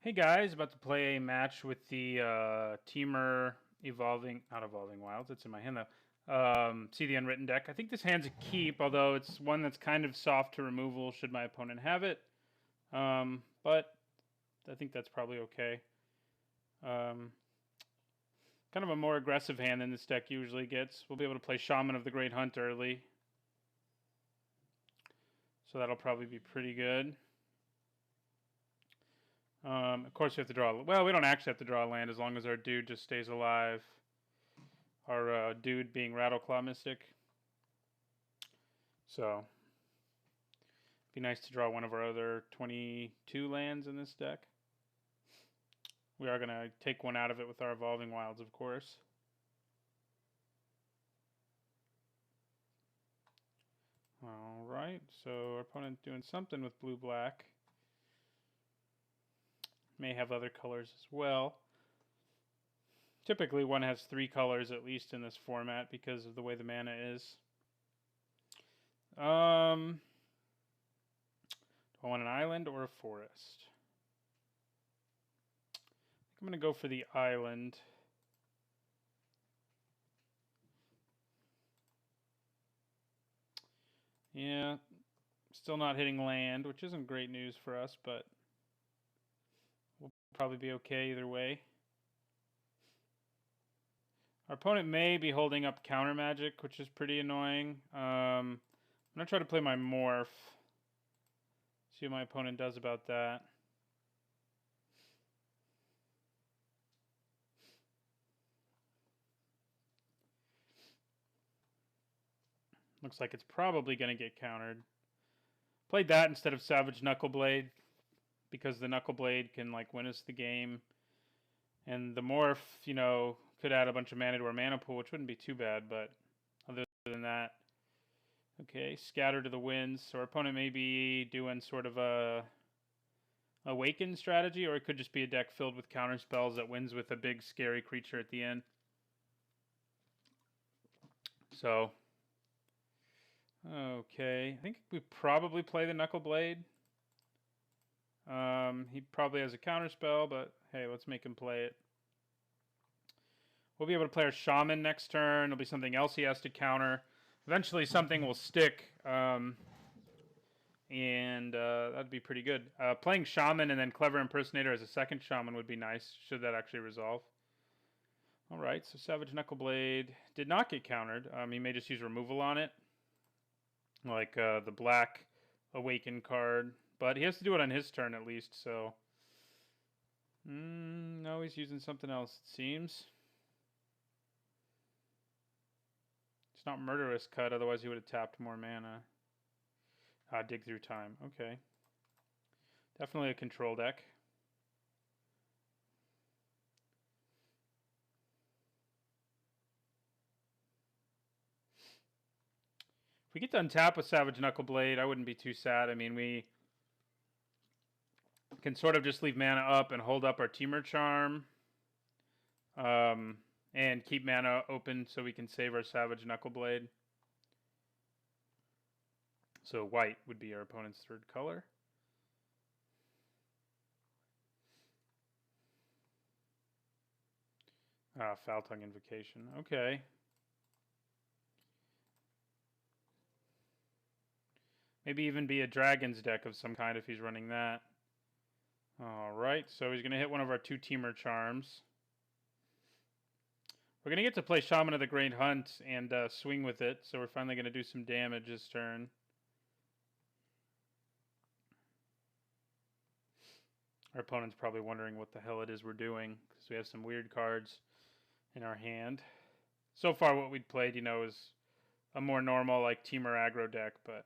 Hey guys, about to play a match with the Temur not Evolving Wilds, it's in my hand though. See the Unwritten deck. I think this hand's a keep, although it's one that's kind of soft to removal should my opponent have it. But I think that's probably okay. Um, Kind of a more aggressive hand than this deck usually gets. We'll be able to play Shaman of the Great Hunt early. So that'll probably be pretty good. Of course, we have to draw. Well, we don't actually have to draw a land as long as our dude just stays alive. Our dude being Rattleclaw Mystic. So, be nice to draw one of our other 22 lands in this deck. We are going to take one out of it with our Evolving Wilds, of course. Alright, so our opponent doing something with blue-black. May have other colors as well. Typically one has 3 colors at least in this format because of the way the mana is. Do I want an island or a forest? I'm going to go for the island. Yeah, still not hitting land, which isn't great news for us, but we'll probably be okay either way. Our opponent may be holding up counter magic, which is pretty annoying. I'm going to try to play my morph. See what my opponent does about that. Looks like it's probably going to get countered. Played that instead of Savage Knuckleblade because the Knuckleblade can like win us the game. And the morph, you know, could add a bunch of mana to our mana pool, which wouldn't be too bad, but other than that. Okay, scatter to the winds. So our opponent may be doing sort of a awaken strategy, or it could just be a deck filled with counter spells that wins with a big scary creature at the end. So, okay, I think we probably play the Knuckleblade. He probably has a counter spell, but hey, let's make him play it. We'll be able to play our Shaman next turn. There'll be something else he has to counter. Eventually something will stick, and that'd be pretty good. Playing Shaman and then Clever Impersonator as a second Shaman would be nice, should that actually resolve. Alright, so Savage Knuckleblade did not get countered. He may just use removal on it, like the black Awaken card. But he has to do it on his turn at least, so... no, he's using something else, it seems. It's not Murderous Cut, otherwise he would have tapped more mana. Dig Through Time, okay. Definitely a control deck. If we get to untap with Savage Knuckleblade, I wouldn't be too sad. I mean, we can sort of just leave mana up and hold up our Temur Charm. And keep mana open so we can save our Savage Knuckleblade. So white would be our opponent's third color. Foul Tongue Invocation. Okay. Maybe even be a Dragon's deck of some kind if he's running that. Alright, so he's going to hit one of our 2 Temur Charms. We're going to get to play Shaman of the Great Hunt and swing with it, so we're finally going to do some damage this turn. Our opponent's probably wondering what the hell it is we're doing, because we have some weird cards in our hand. So far what we'd played, you know, is a more normal, like, Temur aggro deck, but...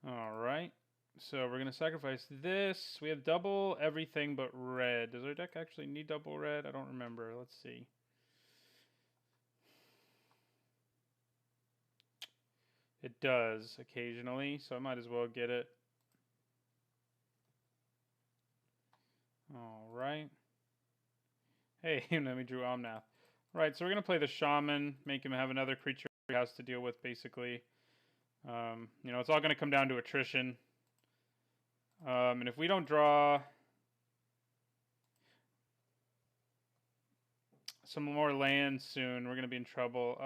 Alright, so we're going to sacrifice this. We have double everything but red. Does our deck actually need double red? I don't remember. Let's see. It does occasionally, so I might as well get it. Alright. Hey, let me drew Omnath. Right, so we're going to play the Shaman, make him have another creature he has to deal with, basically. You know, it's all going to come down to attrition. And if we don't draw some more lands soon, we're gonna be in trouble.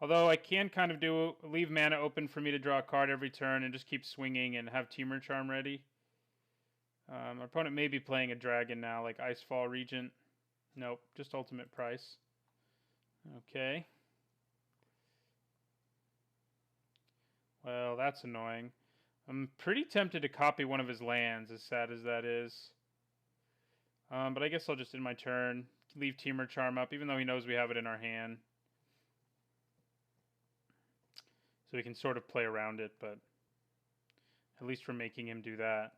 Although I can kind of leave mana open for me to draw a card every turn and just keep swinging and have Temur Charm ready. Our opponent may be playing a dragon now, like Icefall Regent. Nope, just Ultimate Price. Okay. Well, that's annoying. I'm pretty tempted to copy one of his lands, as sad as that is. But I guess I'll just end my turn, leave Temur Charm up, even though he knows we have it in our hand. So we can sort of play around it, but at least we're making him do that.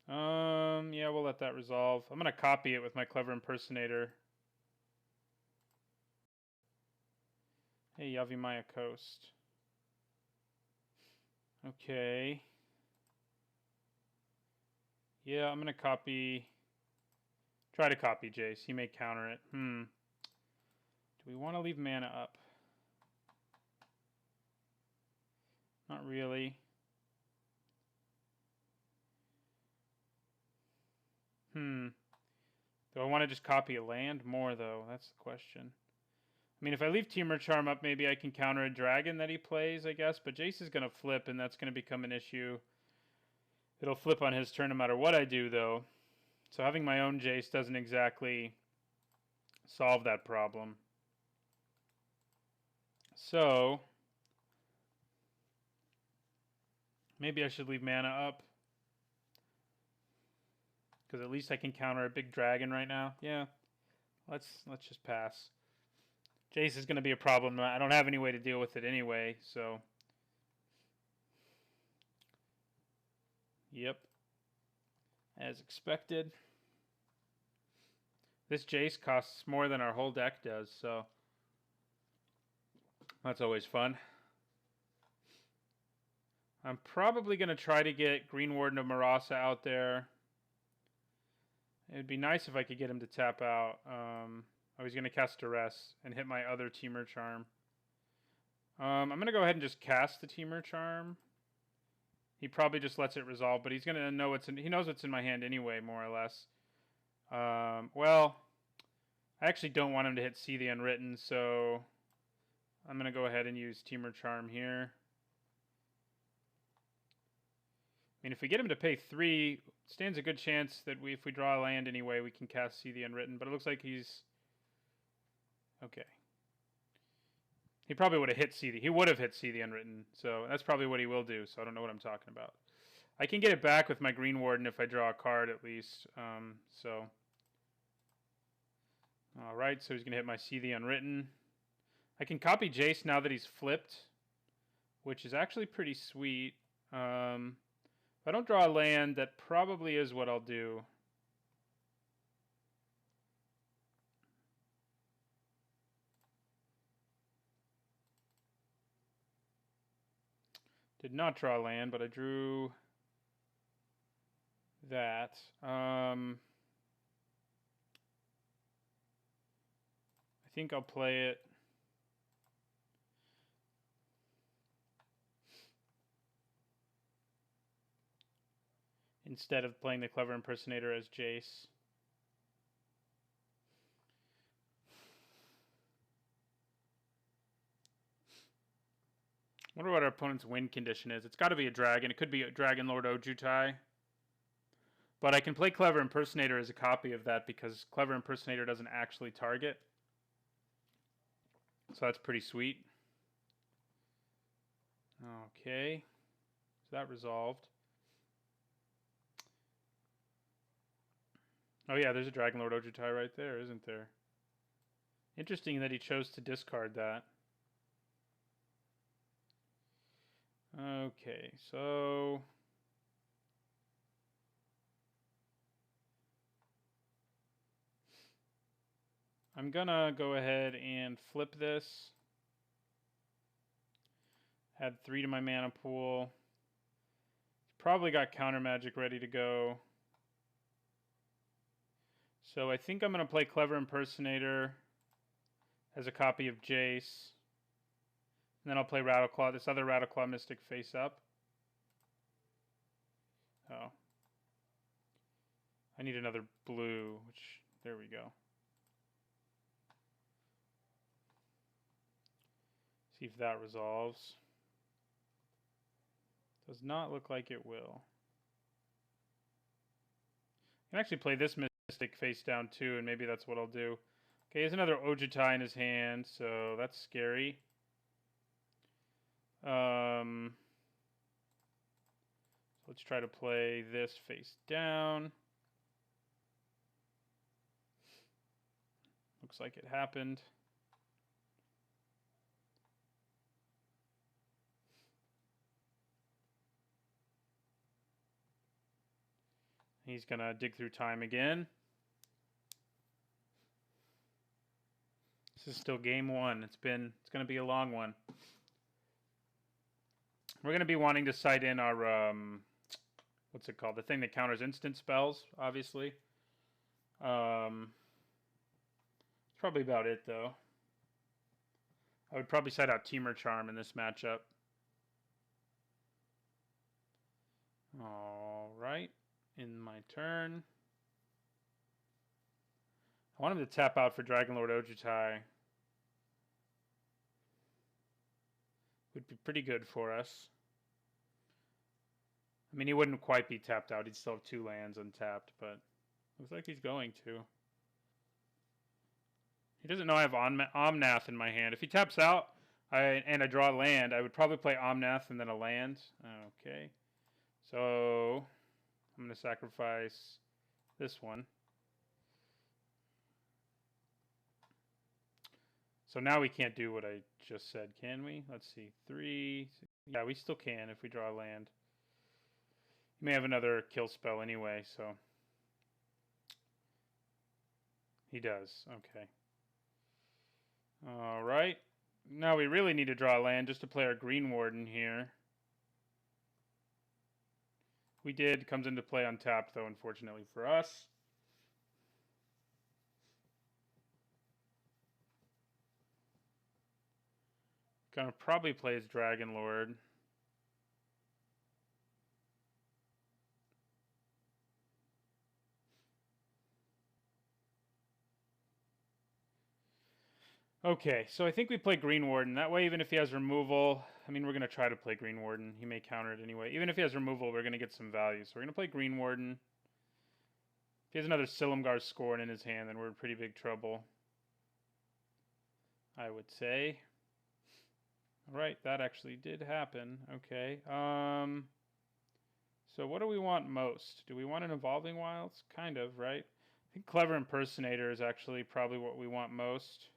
Yeah, we'll let that resolve. I'm going to copy it with my Clever Impersonator. Hey, Yavimaya Coast. Okay. Yeah, I'm going to try to copy Jace. He may counter it. Do we want to leave mana up? Not really. Do I want to just copy a land more, though? That's the question. I mean, if I leave Temur Charm up, maybe I can counter a dragon that he plays, I guess. But Jace is going to flip, and that's going to become an issue. It'll flip on his turn no matter what I do, though. So having my own Jace doesn't exactly solve that problem. So maybe I should leave mana up. Because at least I can counter a big dragon right now. Yeah, let's just pass. Jace is going to be a problem. I don't have any way to deal with it anyway, so. Yep. As expected. This Jace costs more than our whole deck does, so. That's always fun. I'm probably going to try to get Green Warden of Marasa out there. It'd be nice if I could get him to tap out. I was going to cast Duress and hit my other Temur Charm. I'm going to go ahead and just cast the Temur Charm. He probably just lets it resolve, but he's going to know he knows what's in my hand anyway, more or less. Well, I actually don't want him to hit See the Unwritten, so I'm going to go ahead and use Temur Charm here. I mean, if we get him to pay 3, stands a good chance that if we draw a land anyway, we can cast See the Unwritten. But it looks like he's okay. He probably would have hit He would have hit See the Unwritten, so that's probably what he will do. So I don't know what I'm talking about. I can get it back with my Green Warden if I draw a card at least. So all right, so he's gonna hit my See the Unwritten. I can copy Jace now that he's flipped, which is actually pretty sweet. If I don't draw a land, that probably is what I'll do. Did not draw a land, but I drew that. I think I'll play it. Instead of playing the Clever Impersonator as Jace. I wonder what our opponent's win condition is. It's got to be a dragon. It could be a Dragon Lord Ojutai. But I can play Clever Impersonator as a copy of that because Clever Impersonator doesn't actually target. So that's pretty sweet. Okay. So that resolved. Oh yeah, there's a Dragon Lord Ojutai right there, isn't there? Interesting that he chose to discard that. Okay, so I'm gonna go ahead and flip this. Add 3 to my mana pool. Probably got counter magic ready to go. So I think I'm going to play Clever Impersonator as a copy of Jace. And then I'll play Rattleclaw, this other Rattleclaw Mystic face up. Oh. I need another blue, which, there we go. See if that resolves. Does not look like it will. I can actually play this Mystic face down too, and maybe that's what I'll do. Okay, he has another Ojutai in his hand, so that's scary. Let's try to play this face down. Looks like it happened. He's gonna dig through time again. This is still game one. It's gonna be a long one. We're gonna be wanting to sight in our what's it called? The thing that counters instant spells, obviously. It's probably about it though. I would probably sight out Temur Charm in this matchup. All right, in my turn. I want him to tap out for Dragon Lord Ojutai. Would be pretty good for us. I mean, he wouldn't quite be tapped out. He'd still have 2 lands untapped, but looks like he's going to. He doesn't know I have Omnath in my hand. If he taps out and I draw a land, I would probably play Omnath and then a land. Okay. So I'm going to sacrifice this one. So now we can't do what I just said, can we? Let's see. 3. Yeah, we still can if we draw a land. He may have another kill spell anyway, so. He does. Okay. All right. Now we really need to draw a land just to play our Green Warden here. We did. Comes into play untapped, though, unfortunately for us. Gonna probably play as Dragon Lord. Okay, so I think we play Green Warden. That way, even if he has removal, I mean, we're going to try to play Green Warden. He may counter it anyway. Even if he has removal, we're going to get some value. So we're going to play Green Warden. If he has another Silumgar Scorn in his hand, then we're in pretty big trouble, I would say. All right, that actually did happen. Okay. So what do we want most? Do we want an Evolving Wilds? Kind of, right? I think Clever Impersonator is actually probably what we want most.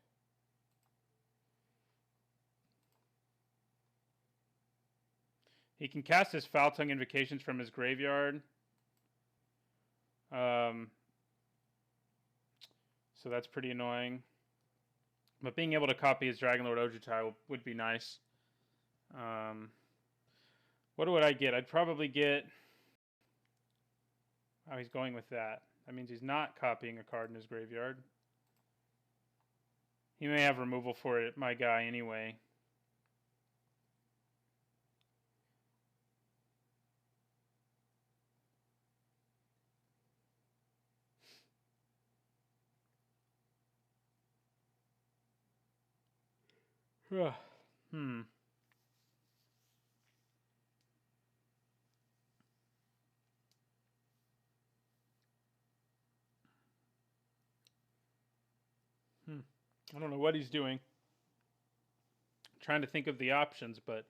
He can cast his Foul Tongue Invocations from his graveyard. So that's pretty annoying. But being able to copy his Dragon Lord Ojutai would be nice. What would I get? I'd probably get... Oh, he's going with that. That means he's not copying a card in his graveyard. He may have removal for it, my guy, anyway. Hmm. I don't know what he's doing. Trying to think of the options, but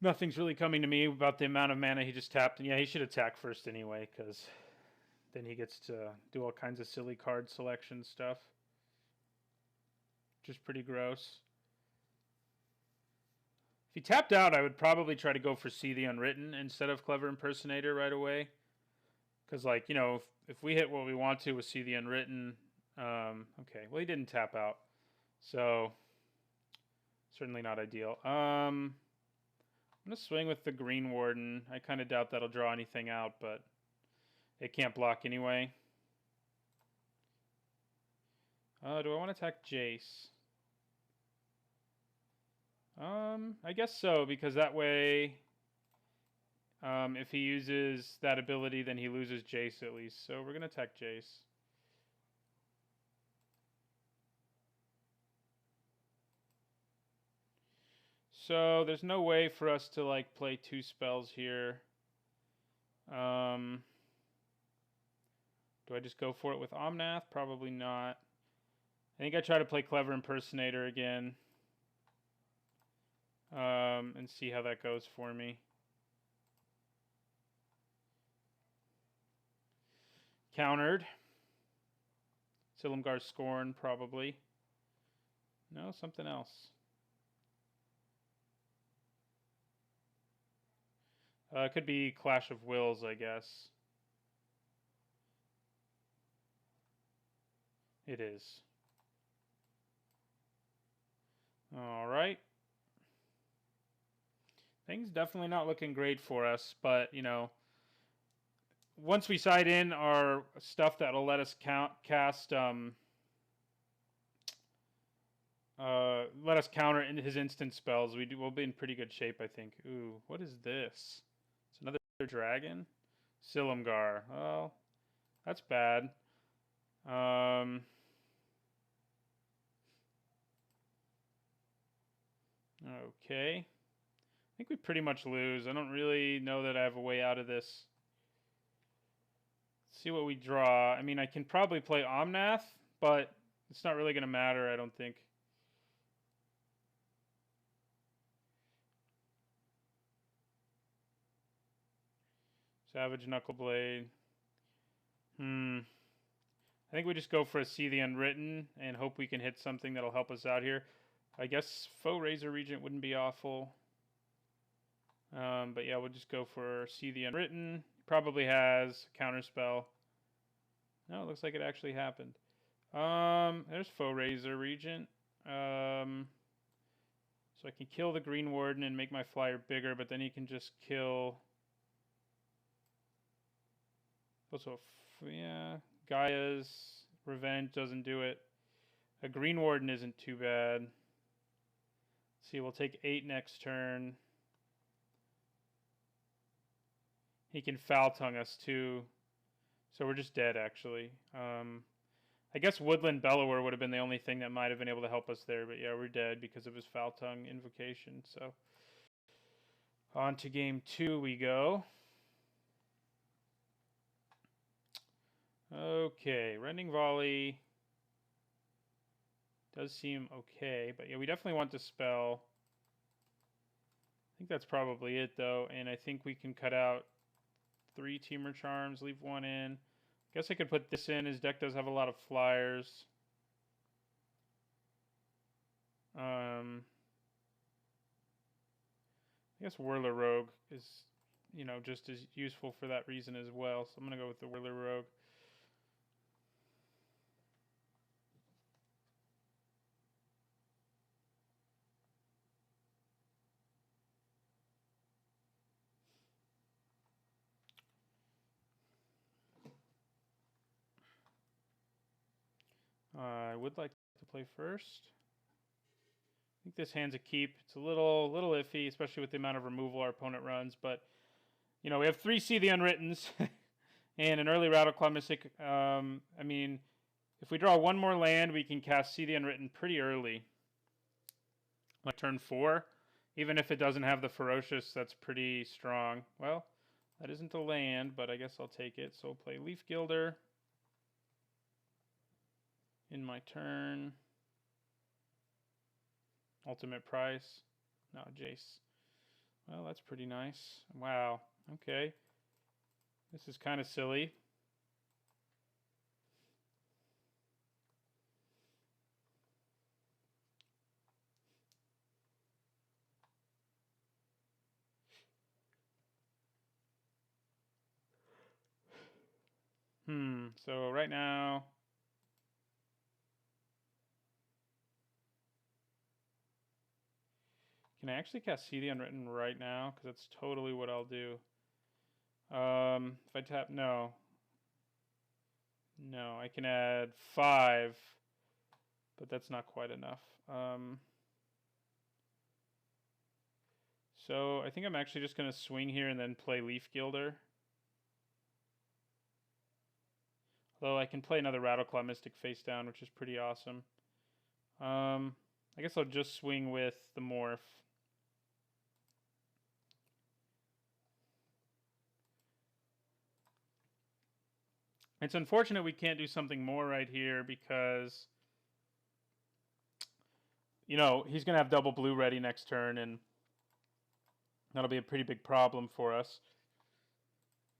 nothing's really coming to me about the amount of mana he just tapped. And yeah, he should attack first anyway, because then he gets to do all kinds of silly card selection stuff. Which is pretty gross. If he tapped out, I would probably try to go for See the Unwritten instead of Clever Impersonator right away. Because, like, you know, if we hit what we want to with See the Unwritten... okay, well, he didn't tap out. So, certainly not ideal. I'm going to swing with the Green Warden. I kind of doubt that'll draw anything out, but it can't block anyway. Do I want to attack Jace? I guess so, because that way, if he uses that ability, then he loses Jace at least. So we're going to attack Jace. So there's no way for us to like play 2 spells here. Do I just go for it with Omnath? Probably not. I think I try to play Clever Impersonator again. And see how that goes for me. Countered. Silumgar's Scorn, probably. No, something else. It could be Clash of Wills, I guess. It is. Alright. Things definitely not looking great for us, but, you know, once we side in our stuff that'll let us cast, let us counter his instant spells, we'll be in pretty good shape, I think. Ooh, what is this? It's another dragon? Silumgar. Well, that's bad. Okay. I think we pretty much lose. I don't really know that I have a way out of this. Let's see what we draw. I mean, I can probably play Omnath, but it's not really going to matter, I don't think. Savage Knuckleblade. I think we just go for a See the Unwritten and hope we can hit something that'll help us out here. I guess Foe Razor Regent wouldn't be awful. But yeah, we'll just go for See the Unwritten. Probably has a counterspell. No, it looks like it actually happened. There's Foe Razor Regent. So I can kill the Green Warden and make my flyer bigger, but then he can just kill... Also, yeah, Gaia's Revenge doesn't do it. A Green Warden isn't too bad. Let's see, we'll take 8 next turn. He can Foul Tongue us too. So we're just dead, actually. I guess Woodland Bellower would have been the only thing that might have been able to help us there. But yeah, we're dead because of his Foul Tongue invocation. So on to game 2 we go. Okay, Rending Volley does seem okay, but yeah, we definitely want to spell. I think that's probably it, though, and I think we can cut out 3 Temur Charms, leave 1 in. Guess I could put this in. His deck does have a lot of flyers. I guess Whirler Rogue is, you know, just as useful for that reason as well, so I'm going to go with the Whirler Rogue. I would like to play first. I think this hand's a keep. It's a little iffy, especially with the amount of removal our opponent runs. But, you know, we have 3 See the Unwrittens and an early Rattleclaw Mystic. I mean, if we draw 1 more land, we can cast See the Unwritten pretty early. Like turn 4. Even if it doesn't have the Ferocious, that's pretty strong. Well, that isn't a land, but I guess I'll take it. So I'll play Leaf Gilder in my turn. Ultimate Price. No, Jace. Well, that's pretty nice. Wow. Okay. This is kind of silly. So right now... Can I actually cast See the Unwritten right now? Because that's totally what I'll do. If I tap... No. No, I can add 5. But that's not quite enough. So I think I'm actually just going to swing here and then play Leaf Gilder. Although I can play another Rattleclaw Mystic face down, which is pretty awesome. I guess I'll just swing with the Morph. It's unfortunate we can't do something more right here because, you know, he's going to have double blue ready next turn, and that'll be a pretty big problem for us.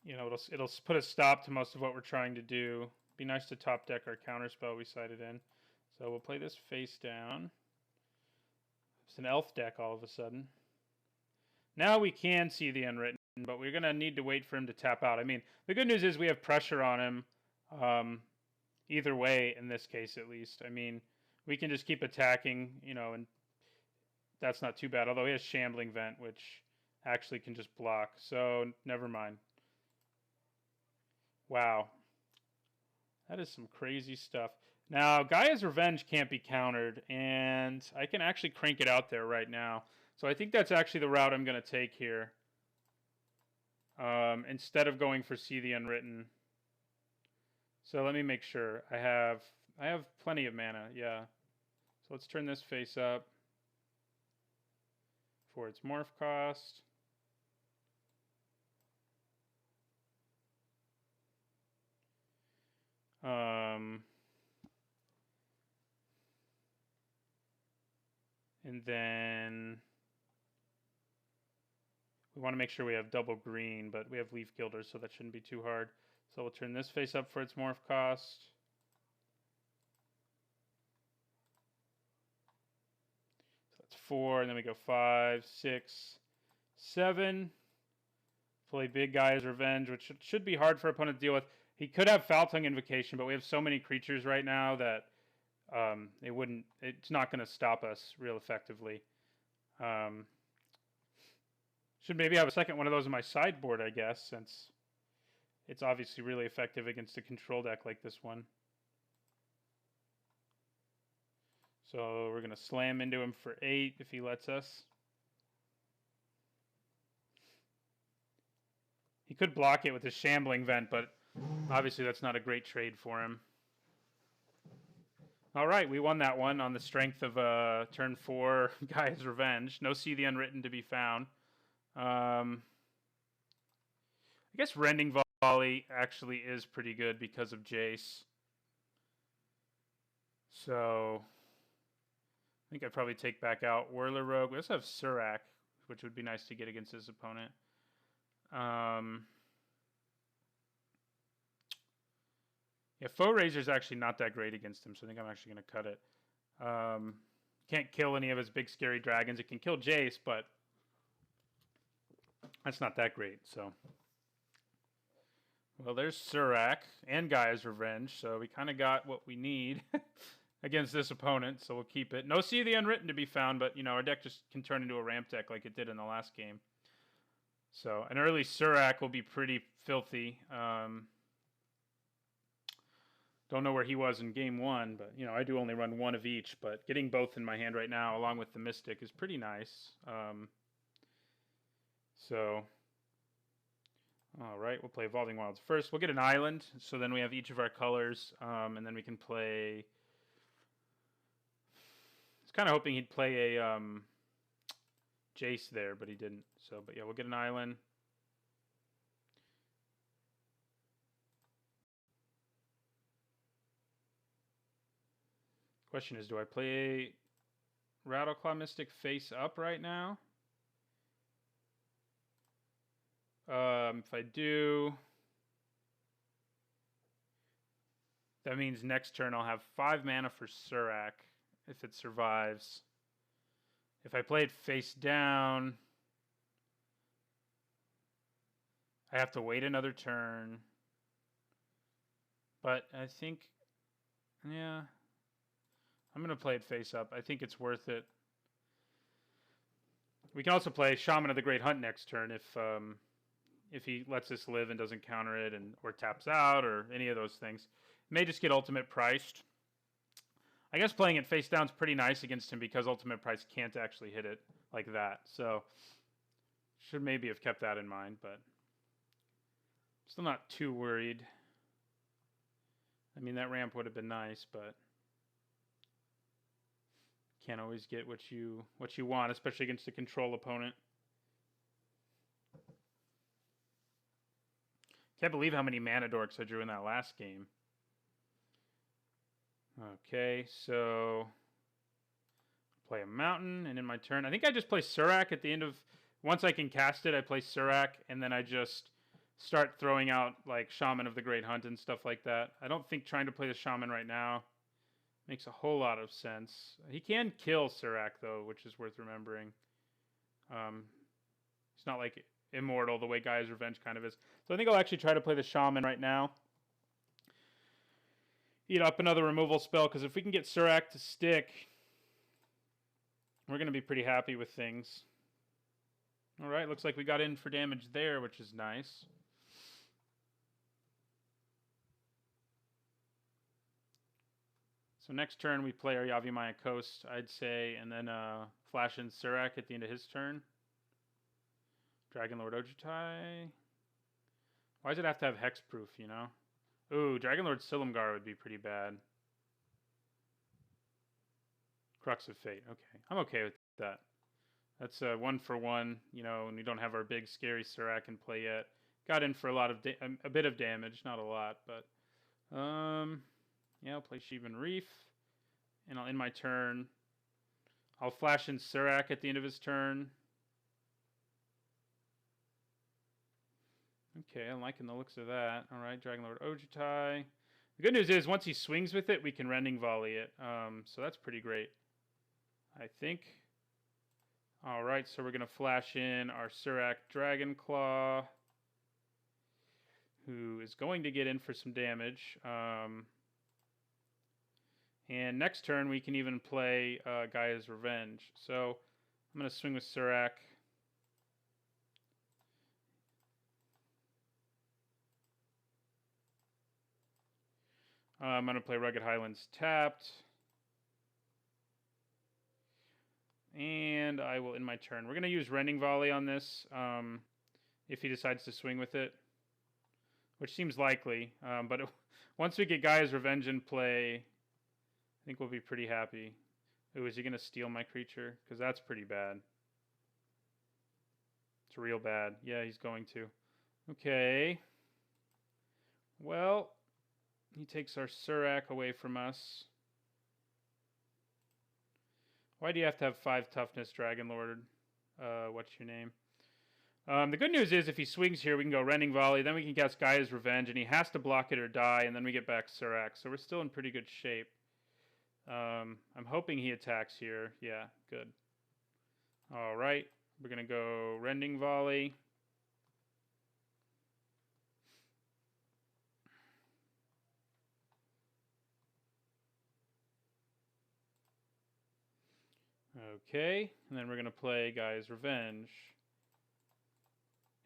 You know, it'll put a stop to most of what we're trying to do. Be nice to top deck our counterspell we sided in. So we'll play this face down. It's an elf deck all of a sudden. Now we can see the Unwritten, but we're going to need to wait for him to tap out. I mean, the good news is we have pressure on him either way, in this case at least. I mean, we can just keep attacking, you know, and that's not too bad. Although he has Shambling Vent, which actually can just block. So never mind. Wow. That is some crazy stuff. Now, Gaia's Revenge can't be countered, and I can actually crank it out there right now. So I think that's actually the route I'm going to take here. Instead of going for See the Unwritten. So let me make sure. I have plenty of mana, yeah. So let's turn this face up for its morph cost. And then we want to make sure we have double green, but we have Leaf Gilder, so that shouldn't be too hard. So we'll turn this face up for its morph cost. So that's 4, and then we go 5, 6, 7. Play Big Gaia's Revenge, which should be hard for opponent to deal with. He could have Foul Tongue Invocation, but we have so many creatures right now that it's not going to stop us real effectively. Should maybe have a second one of those in my sideboard, I guess, since it's obviously really effective against a control deck like this one. So we're going to slam into him for 8 if he lets us. He could block it with his Shambling Vent, but obviously that's not a great trade for him. All right, we won that one on the strength of turn 4 Gaia's Revenge. No See the Unwritten to be found. I guess Rending Volley actually is pretty good because of Jace. So I think I'd probably take back out Whirler Rogue. We also have Surak, which would be nice to get against his opponent. Yeah, Foe Razor is actually not that great against him, so I think I'm actually going to cut it. Can't kill any of his big scary dragons. It can kill Jace, but that's not that great. So, well, there's Surak and Gaia's Revenge, so we kind of got what we need against this opponent, so we'll keep it. No See the Unwritten to be found, but, you know, our deck just can turn into a ramp deck like it did in the last game. So, an early Surak will be pretty filthy. Don't know where he was in game 1, but, you know, I do only run one of each, but getting both in my hand right now, along with the Mystic, is pretty nice. So, all right, we'll play Evolving Wilds first. We'll get an island, so then we have each of our colors, and then we can play... I was kind of hoping he'd play a Jace there, but he didn't. So, but yeah, we'll get an island. Question is, do I play Rattleclaw Mystic face up right now? If I do, that means next turn I'll have 5 mana for Surak if it survives. If I play it face down, I have to wait another turn. But I think, yeah, I'm going to play it face up. I think it's worth it. We can also play Shaman of the Great Hunt next turn if he lets us live and doesn't counter it, or taps out, or any of those things. May just get ultimate priced. I guess playing it face down is pretty nice against him because ultimate price can't actually hit it like that. So should maybe have kept that in mind, but still not too worried. I mean, that ramp would have been nice, but can't always get what you want, especially against a control opponent. Can't believe how many mana dorks I drew in that last game. Okay, so play a mountain, and in my turn, I think I just play Surak at the end of. Once I can cast it, I play Surak, and then I just start throwing out like Shaman of the Great Hunt and stuff like that. I don't think trying to play the Shaman right now makes a whole lot of sense. He can kill Surak though, which is worth remembering. He's not like immortal the way Gaia's Revenge kind of is. So I think I'll actually try to play the Shaman right now. Eat up another removal spell, because if we can get Surak to stick, we're going to be pretty happy with things. Alright, looks like we got in for damage there, which is nice. So next turn we play our Yavimaya Coast, I'd say, and then flash in Surak at the end of his turn. Dragonlord Ojutai. Why does it have to have hexproof, you know? Ooh, Dragonlord Silumgar would be pretty bad. Crux of Fate. Okay, I'm okay with that. That's a 1-for-1, you know, and we don't have our big scary Surak in play yet. Got in for a lot of a bit of damage, not a lot, but yeah, I'll play Sheevan Reef, and I'll end my turn. I'll flash in Surak at the end of his turn. Okay, I'm liking the looks of that. All right, Dragonlord Ojutai. The good news is once he swings with it, we can Rending Volley it. So that's pretty great, I think. All right, so we're going to flash in our Surak Dragonclaw, who is going to get in for some damage. And next turn, we can even play Gaia's Revenge. So I'm going to swing with Surak. I'm going to play Rugged Highlands tapped. And I will end my turn. We're going to use Rending Volley on this if he decides to swing with it, which seems likely. But once we get Gaia's Revenge in play, I think we'll be pretty happy. Ooh, is he going to steal my creature? Because that's pretty bad. It's real bad. Yeah, he's going to. Okay. Well, he takes our Surak away from us. Why do you have to have 5 toughness, Dragonlord? What's your name? The good news is if he swings here, we can go Rending Volley, then we can cast Gaia's Revenge, and he has to block it or die, and then we get back Surak. So we're still in pretty good shape. I'm hoping he attacks here. Yeah, good. All right, we're going to go Rending Volley. Okay, and then we're going to play Gaia's Revenge.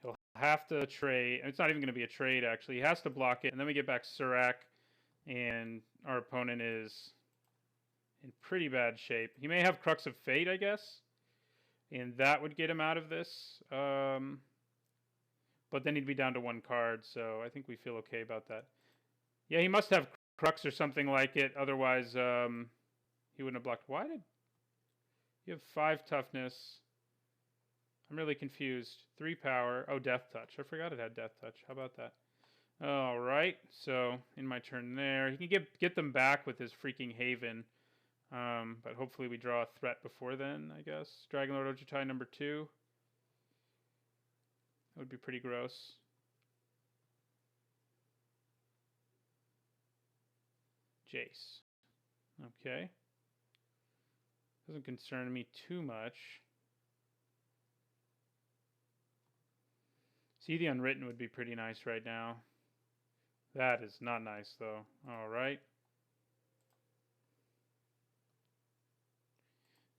He'll have to trade. It's not even going to be a trade, actually. He has to block it, and then we get back Surak, and our opponent is in pretty bad shape. He may have Crux of Fate, I guess, and that would get him out of this. But then he'd be down to 1 card, so I think we feel okay about that. Yeah, he must have Crux or something like it. Otherwise, he wouldn't have blocked. Why did you have 5 toughness? I'm really confused. 3 power. Oh, Death Touch. I forgot it had Death Touch. How about that? All right. So in my turn there, he can get them back with his freaking Haven. But hopefully we draw a threat before then, I guess. Dragonlord Ojutai number 2. That would be pretty gross. Jace. Okay. Doesn't concern me too much. See, the Unwritten would be pretty nice right now. That is not nice, though. All right.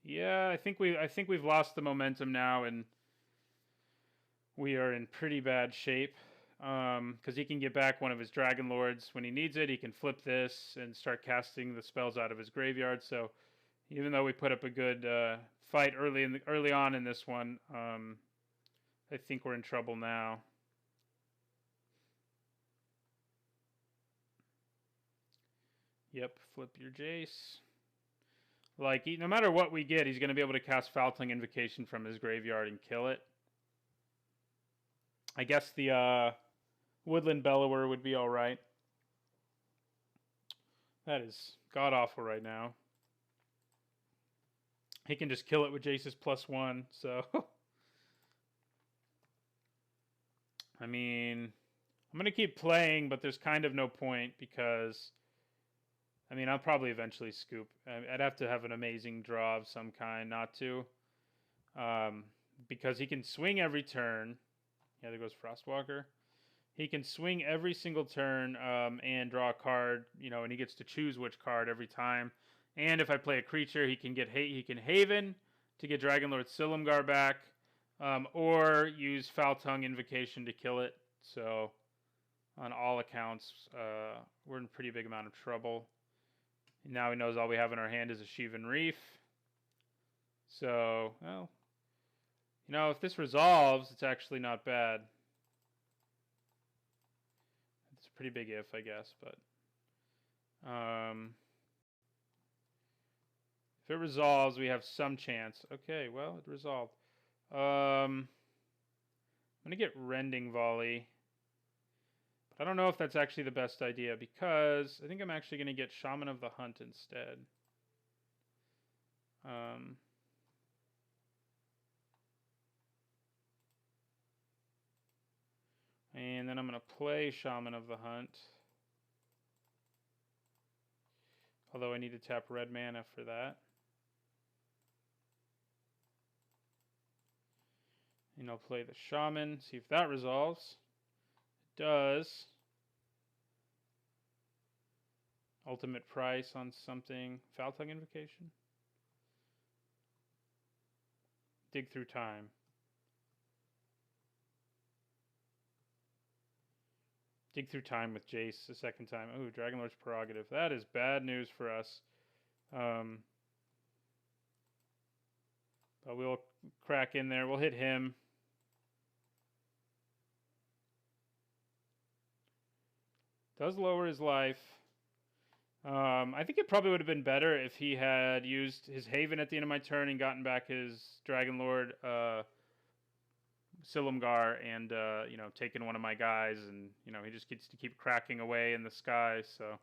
Yeah, I think we've lost the momentum now, and we are in pretty bad shape. Because he can get back one of his Dragon Lords when he needs it. He can flip this and start casting the spells out of his graveyard. So even though we put up a good fight early on in this one, I think we're in trouble now. Yep, flip your Jace. Like, no matter what we get, he's going to be able to cast Foultling Invocation from his graveyard and kill it. I guess the Woodland Bellower would be alright. That is god-awful right now. He can just kill it with Jace's +1, so... I mean... I'm going to keep playing, but there's kind of no point because... I mean, I'll probably eventually scoop. I'd have to have an amazing draw of some kind not to. Because he can swing every turn. Yeah, there goes Frostwalker. He can swing every single turn and draw a card, and he gets to choose which card every time. And if I play a creature, he can Haven to get Dragonlord Silumgar back, or use Foul Tongue Invocation to kill it. So, on all accounts, we're in a pretty big amount of trouble. And now he knows all we have in our hand is a Sheevan Reef. So, well, if this resolves, it's actually not bad. It's a pretty big if, I guess, but if it resolves, we have some chance. Okay, well, it resolved. I'm gonna get Rending Volley, but I don't know if that's actually the best idea because I think I'm actually gonna get Shaman of the Hunt instead. And then I'm going to play Shaman of the Hunt. Although I need to tap red mana for that. And I'll play the Shaman, see if that resolves. It does. Ultimate price on something. Foul Tongue Invocation? Dig Through Time. Dig Through Time with Jace a second time. Ooh, Dragonlord's Prerogative. That is bad news for us. But we'll crack in there. We'll hit him. Does lower his life. I think it probably would have been better if he had used his Haven at the end of my turn and gotten back his Dragonlord Silumgar and taken one of my guys, and he just gets to keep cracking away in the sky. So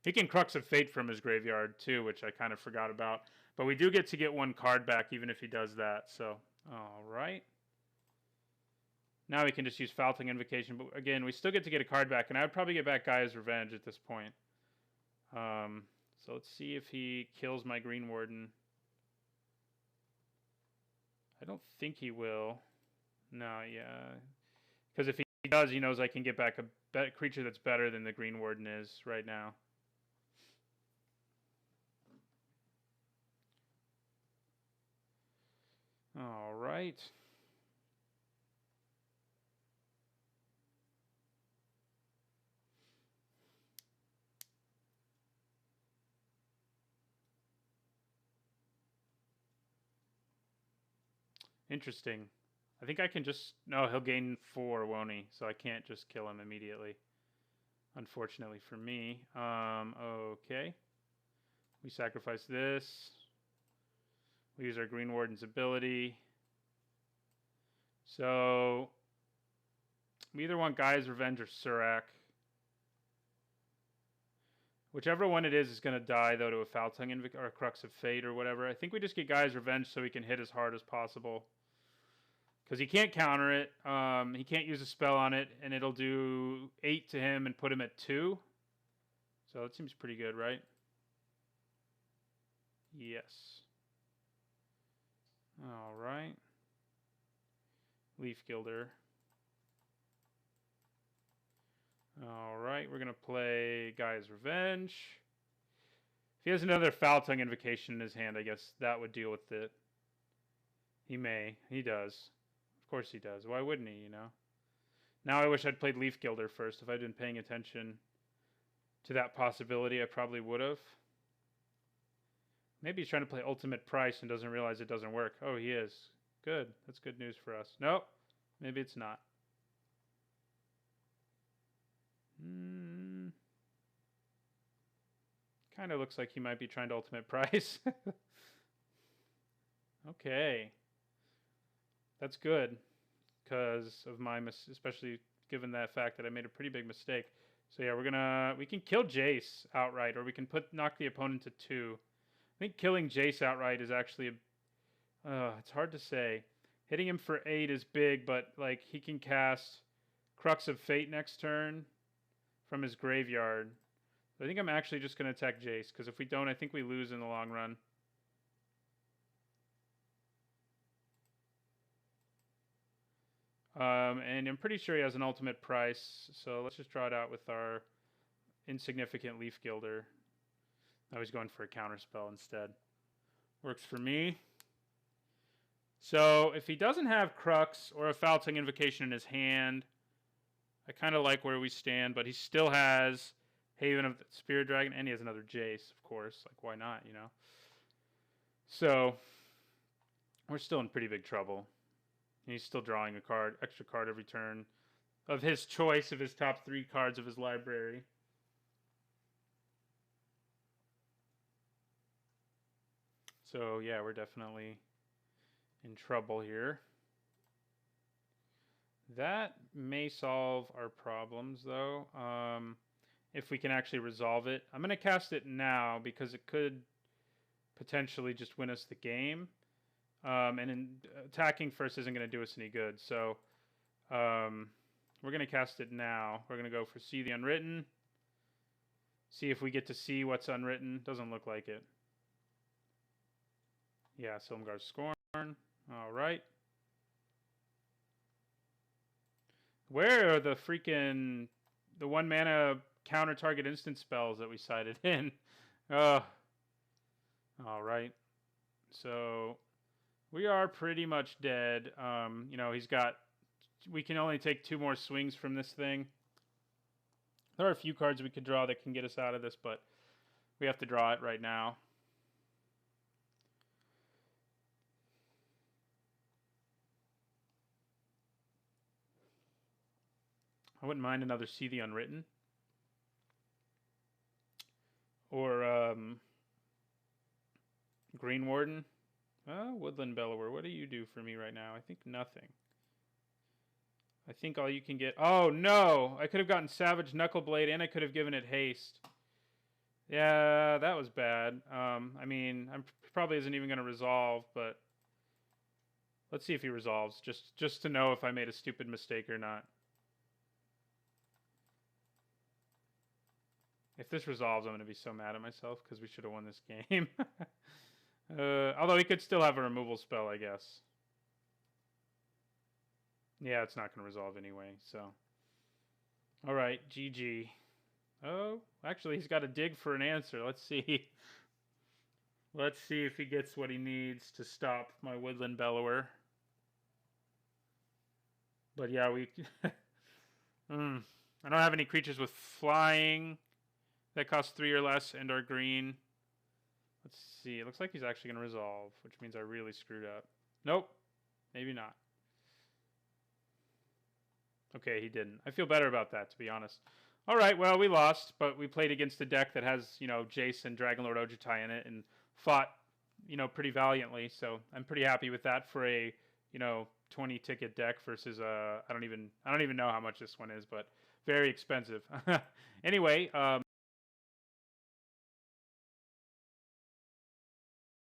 he can Crux of Fate from his graveyard too, which I kind of forgot about. But we do get to get one card back even if he does that. So all right. Now we can just use Foul Tongue Invocation, but again, we still get to get a card back, and I would probably get back Gaia's Revenge at this point. So let's see if he kills my Green Warden. I don't think he will. No, yeah. Because if he does, he knows I can get back a creature that's better than the Green Warden is right now. All right. Interesting. I think I can just... No, he'll gain 4, won't he? So I can't just kill him immediately. Unfortunately for me. Okay. We sacrifice this. We use our Green Warden's ability. So... we either want Gaia's Revenge or Surak. Whichever one it is going to die, though, to a Foul Tongue or a Crux of Fate or whatever. I think we just get Gaia's Revenge so we can hit as hard as possible. Because he can't counter it. He can't use a spell on it, and it'll do 8 to him and put him at 2. So that seems pretty good, right? Yes. All right. Leaf Gilder. All right, we're going to play Gaia's Revenge. If he has another Foul Tongue Invocation in his hand, I guess that would deal with it. He may. He does. Of course he does. Why wouldn't he, Now I wish I'd played Leaf Gilder first. If I'd been paying attention to that possibility, I probably would have. Maybe he's trying to play Ultimate Price and doesn't realize it doesn't work. Oh, he is. Good. That's good news for us. Nope. Maybe it's not. Kind of looks like he might be trying to Ultimate Price. Okay. That's good. because of my especially given that fact that I made a pretty big mistake. So yeah, we can kill Jace outright, or we can knock the opponent to 2. I think killing Jace outright is actually it's hard to say. Hitting him for 8 is big, but like he can cast Crux of Fate next turn from his graveyard. I think I'm actually just going to attack Jace, because if we don't, I think we lose in the long run. And I'm pretty sure he has an ultimate price, so let's just draw it out with our insignificant Leaf Gilder. Now he's going for a counterspell instead. Works for me. So if he doesn't have Crux or a Foul Tongue Invocation in his hand, I kind of like where we stand, but he still has Haven of the Spirit Dragon, and he has another Jace, of course. Like, why not, you know? So we're still in pretty big trouble. He's still drawing a card, extra card every turn of his choice of his top 3 cards of his library. So yeah, we're definitely in trouble here. That may solve our problems, though, if we can actually resolve it. I'm going to cast it now because it could potentially just win us the game. And attacking first isn't going to do us any good. So we're going to cast it now. We're going to go for See the Unwritten. See if we get to see what's unwritten. Doesn't look like it. Yeah, Silumgar's Scorn. All right. Where are the 1 mana counter target instant spells that we cited in? All right. So we are pretty much dead. You know, we can only take 2 more swings from this thing. There are a few cards we could draw that can get us out of this, but we have to draw it right now. I wouldn't mind another See the Unwritten. Or Green Warden. Woodland Bellower. What do you do for me right now? I think nothing. I think all you can get... Oh, no! I could have gotten Savage Knuckleblade, and I could have given it haste. Yeah, that was bad. I mean, probably isn't even going to resolve, but... Let's see if he resolves, just to know if I made a stupid mistake or not. If this resolves, I'm going to be so mad at myself, because we should have won this game. Although he could still have a removal spell, I guess. Yeah, it's not going to resolve anyway, so. All right, GG. Oh, actually, he's got to dig for an answer. Let's see. Let's see if he gets what he needs to stop my Woodland Bellower. But yeah, I don't have any creatures with flying that cost 3 or less and are green. Let's see. It looks like he's actually going to resolve, which means I really screwed up. Nope. Maybe not. Okay, he didn't. I feel better about that, to be honest. All right, well, we lost, but we played against a deck that has, you know, Jace and Dragonlord Ojutai in it and fought, you know, pretty valiantly. So I'm pretty happy with that for a, you know, 20-ticket deck versus I don't even know how much this one is, but very expensive. Anyway,